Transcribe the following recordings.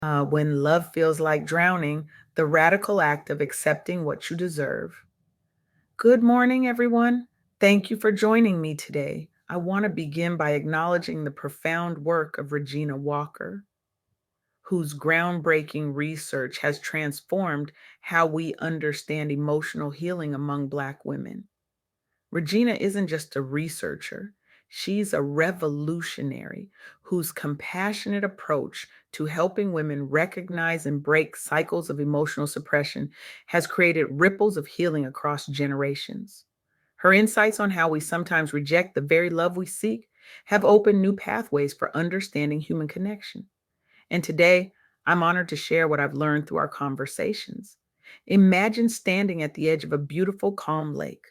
When love feels like drowning, the radical act of accepting what you deserve. Good morning, everyone. Thank you for joining me today. I want to begin by acknowledging the profound work of Regina Walker, whose groundbreaking research has transformed how we understand emotional healing among Black women. Regina isn't just a researcher, she's a revolutionary whose compassionate approach to helping women recognize and break cycles of emotional suppression has created ripples of healing across generations. Her insights on how we sometimes reject the very love we seek have opened new pathways for understanding human connection. And today, I'm honored to share what I've learned through our conversations. Imagine standing at the edge of a beautiful, calm lake.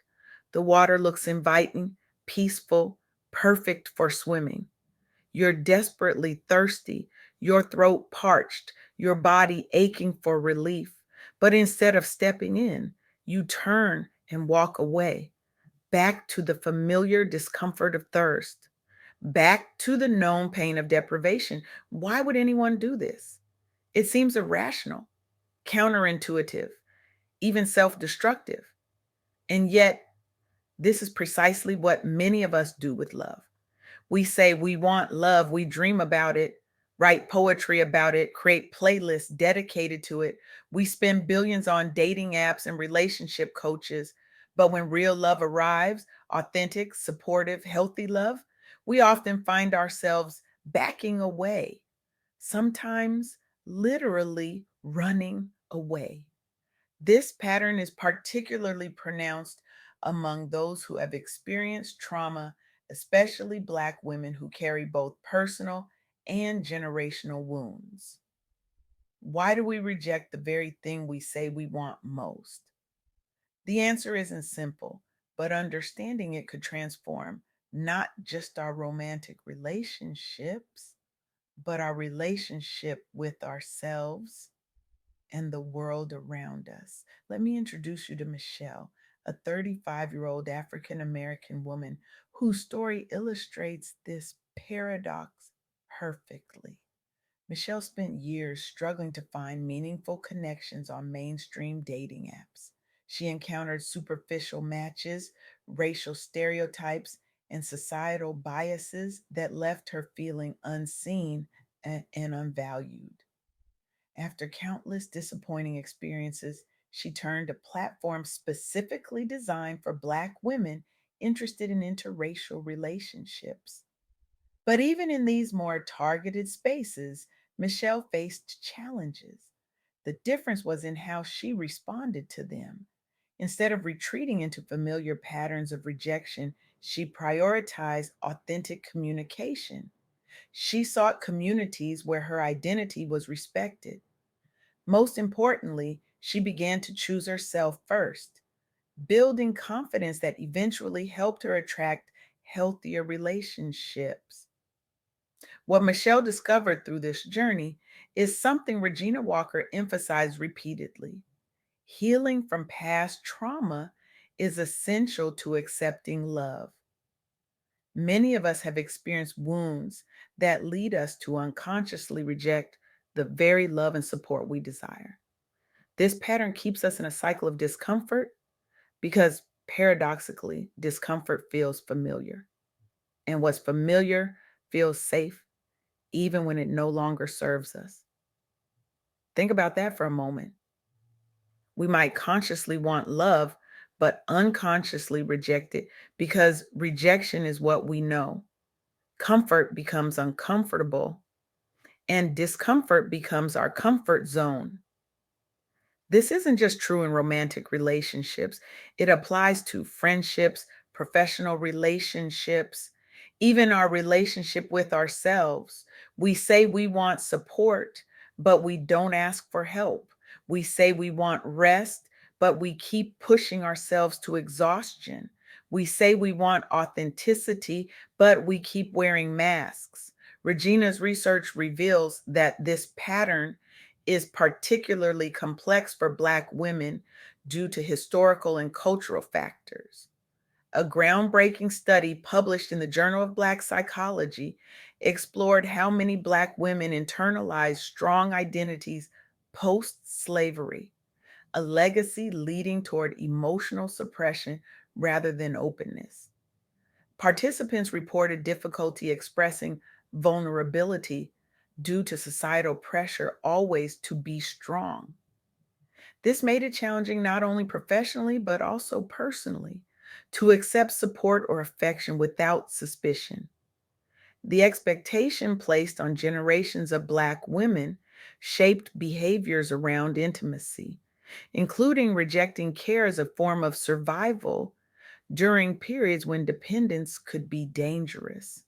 The water looks inviting, peaceful, perfect for swimming. You're desperately thirsty, your throat parched, your body aching for relief. But instead of stepping in, you turn and walk away, back to the familiar discomfort of thirst, back to the known pain of deprivation. Why would anyone do this? It seems irrational, counterintuitive, even self destructive. And yet, this is precisely what many of us do with love. We say we want love, we dream about it, write poetry about it, create playlists dedicated to it. We spend billions on dating apps and relationship coaches. But when real love arrives, authentic, supportive, healthy love, we often find ourselves backing away, sometimes literally running away. This pattern is particularly pronounced among those who have experienced trauma, especially Black women who carry both personal and generational wounds. Why do we reject the very thing we say we want most? The answer isn't simple, but understanding it could transform not just our romantic relationships, but our relationship with ourselves and the world around us. Let me introduce you to Michelle, a 35-year-old African American woman whose story illustrates this paradox perfectly. Michelle spent years struggling to find meaningful connections on mainstream dating apps. She encountered superficial matches, racial stereotypes, and societal biases that left her feeling unseen and unvalued. After countless disappointing experiences, she turned to platforms specifically designed for Black women interested in interracial relationships. But even in these more targeted spaces, Michelle faced challenges. The difference was in how she responded to them. Instead of retreating into familiar patterns of rejection, she prioritized authentic communication. She sought communities where her identity was respected. Most importantly, she began to choose herself first, building confidence that eventually helped her attract healthier relationships. What Michelle discovered through this journey is something Regina Walker emphasized repeatedly. Healing from past trauma is essential to accepting love. Many of us have experienced wounds that lead us to unconsciously reject the very love and support we desire. This pattern keeps us in a cycle of discomfort because paradoxically, discomfort feels familiar. And what's familiar feels safe even when it no longer serves us. Think about that for a moment. We might consciously want love, but unconsciously reject it because rejection is what we know. Comfort becomes uncomfortable, and discomfort becomes our comfort zone. This isn't just true in romantic relationships, it applies to friendships, professional relationships, even our relationship with ourselves. We say we want support, but we don't ask for help. We say we want rest, but we keep pushing ourselves to exhaustion. We say we want authenticity, but we keep wearing masks. Regina's research reveals that this pattern is particularly complex for Black women due to historical and cultural factors. A groundbreaking study published in the Journal of Black Psychology explored how many Black women internalized strong identities post slavery, a legacy leading toward emotional suppression rather than openness. Participants reported difficulty expressing vulnerability due to societal pressure always to be strong. This made it challenging not only professionally, but also personally to accept support or affection without suspicion. The expectation placed on generations of Black women shaped behaviors around intimacy, including rejecting care as a form of survival during periods when dependence could be dangerous.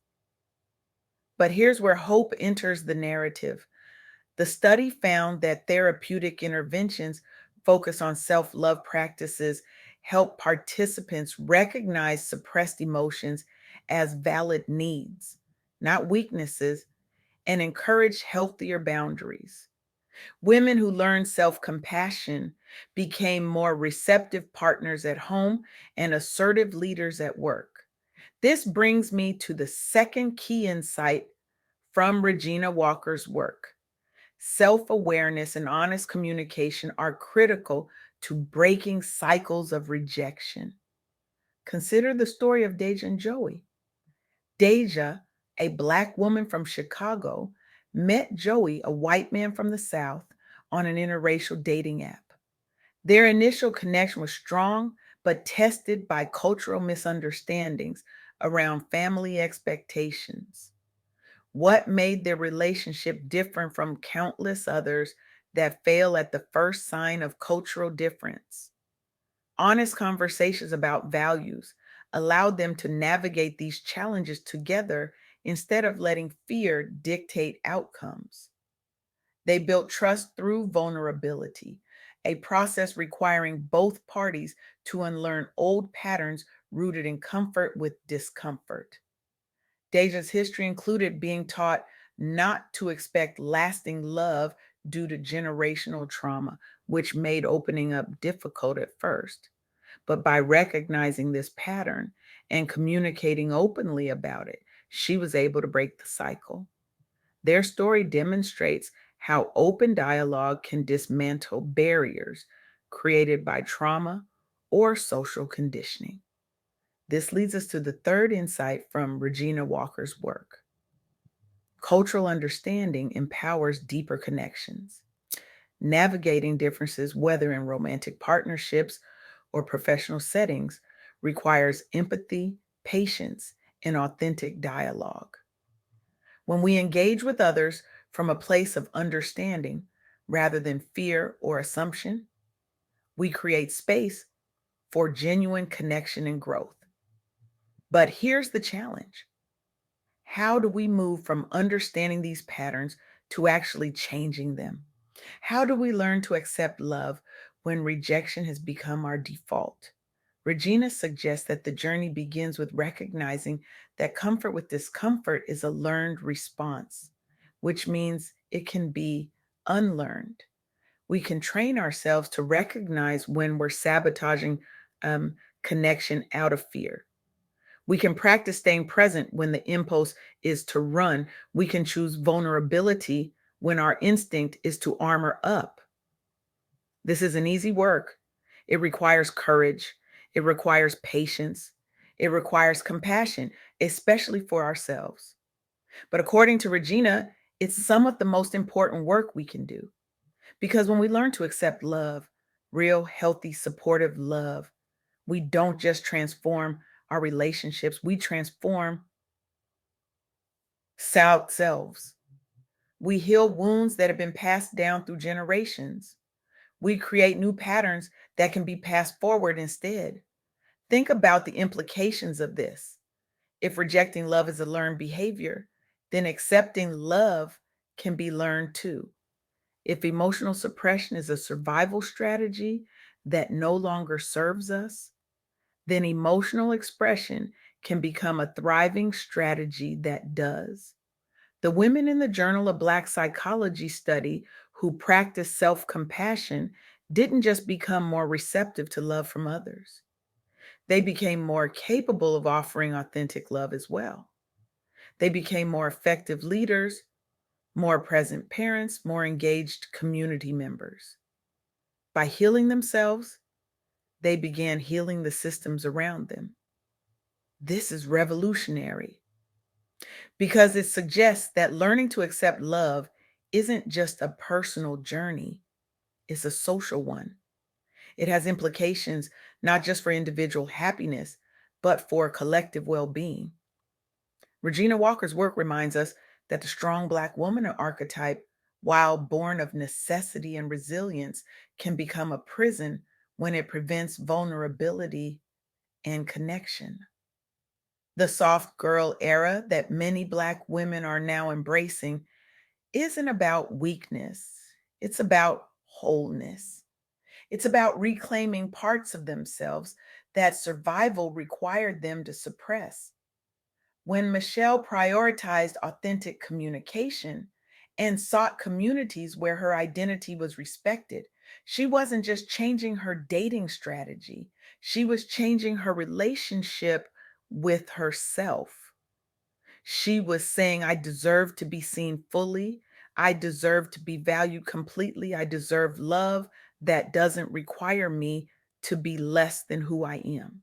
But here's where hope enters the narrative. The study found that therapeutic interventions focus on self love practices help participants recognize suppressed emotions as valid needs, not weaknesses, and encourage healthier boundaries. Women who learned self compassion became more receptive partners at home and assertive leaders at work. This brings me to the second key insight from Regina Walker's work. Self awareness and honest communication are critical to breaking cycles of rejection. Consider the story of Deja and Joey. Deja, a Black woman from Chicago, met Joey, a white man from the South, on an interracial dating app. Their initial connection was strong, but tested by cultural misunderstandings around family expectations. What made their relationship different from countless others that fail at the first sign of cultural difference? Honest conversations about values allowed them to navigate these challenges together instead of letting fear dictate outcomes. They built trust through vulnerability, a process requiring both parties to unlearn old patterns rooted in comfort with discomfort. Deja's history included being taught not to expect lasting love due to generational trauma, which made opening up difficult at first. But by recognizing this pattern and communicating openly about it, she was able to break the cycle. Their story demonstrates how open dialogue can dismantle barriers created by trauma or social conditioning. This leads us to the third insight from Regina Walker's work. Cultural understanding empowers deeper connections. Navigating differences, whether in romantic partnerships or professional settings, requires empathy, patience, and authentic dialogue. When we engage with others from a place of understanding rather than fear or assumption, we create space for genuine connection and growth. But here's the challenge. How do we move from understanding these patterns to actually changing them? How do we learn to accept love when rejection has become our default? Regina suggests that the journey begins with recognizing that comfort with discomfort is a learned response, which means it can be unlearned. We can train ourselves to recognize when we're sabotaging connection out of fear. We can practice staying present when the impulse is to run. We can choose vulnerability when our instinct is to armor up. This isn't easy work. It requires courage. It requires patience. It requires compassion, especially for ourselves. But according to Regina, it's some of the most important work we can do. Because when we learn to accept love, real, healthy, supportive love, we don't just transform our relationships, we transform selves. We heal wounds that have been passed down through generations. We create new patterns that can be passed forward instead. Think about the implications of this. If rejecting love is a learned behavior, then accepting love can be learned too. If emotional suppression is a survival strategy that no longer serves us, then emotional expression can become a thriving strategy that does. The women in the Journal of Black Psychology study who practiced self compassion didn't just become more receptive to love from others, they became more capable of offering authentic love as well. They became more effective leaders, more present parents, more engaged community members. By healing themselves, they began healing the systems around them. This is revolutionary because it suggests that learning to accept love isn't just a personal journey, it's a social one. It has implications not just for individual happiness, but for collective well being. Regina Walker's work reminds us that the strong Black woman archetype, while born of necessity and resilience, can become a prison when it prevents vulnerability and connection. The soft girl era that many Black women are now embracing isn't about weakness, it's about wholeness. It's about reclaiming parts of themselves that survival required them to suppress. When Michelle prioritized authentic communication and sought communities where her identity was respected, she wasn't just changing her dating strategy, she was changing her relationship with herself. She was saying, I deserve to be seen fully. I deserve to be valued completely. I deserve love that doesn't require me to be less than who I am.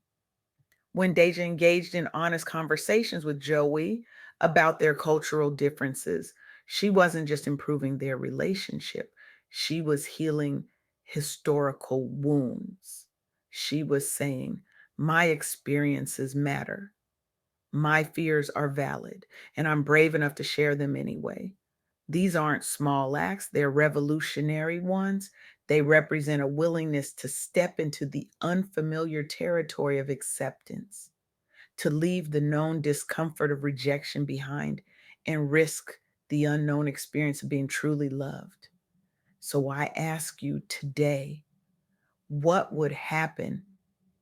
When Deja engaged in honest conversations with Joey about their cultural differences, she wasn't just improving their relationship, she was healing historical wounds. She was saying, my experiences matter. My fears are valid, and I'm brave enough to share them anyway. These aren't small acts, they're revolutionary ones. They represent a willingness to step into the unfamiliar territory of acceptance, to leave the known discomfort of rejection behind and risk the unknown experience of being truly loved. So I ask you today, what would happen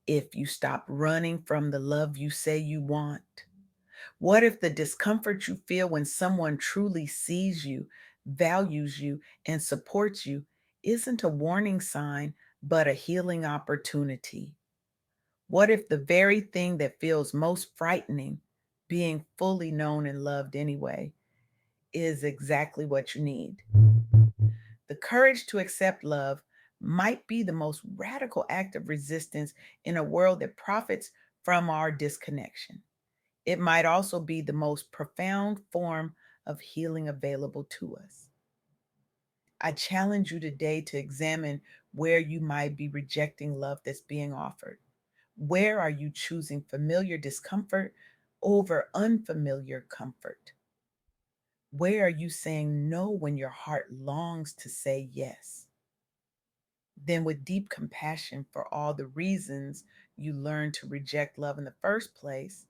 if you stop running from the love you say you want? What if the discomfort you feel when someone truly sees you, values you, and supports you isn't a warning sign, but a healing opportunity? What if the very thing that feels most frightening, being fully known and loved anyway, is exactly what you need? The courage to accept love might be the most radical act of resistance in a world that profits from our disconnection. It might also be the most profound form of healing available to us. I challenge you today to examine where you might be rejecting love that's being offered. Where are you choosing familiar discomfort over unfamiliar comfort? Where are you saying no when your heart longs to say yes? Then, with deep compassion for all the reasons you learned to reject love in the first place,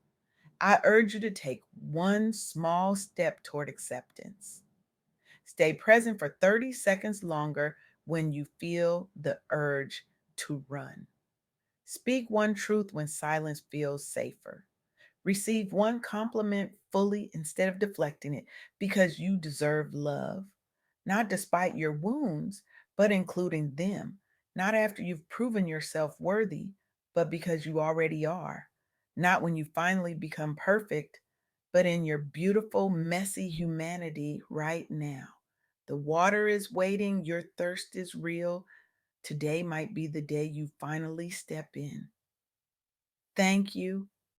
I urge you to take one small step toward acceptance. Stay present for 30 seconds longer when you feel the urge to run. Speak one truth when silence feels safer. Receive one compliment fully instead of deflecting it because you deserve love, not despite your wounds, but including them. Not after you've proven yourself worthy, but because you already are. Not when you finally become perfect, but in your beautiful, messy humanity right now. The water is waiting, your thirst is real. Today might be the day you finally step in. Thank you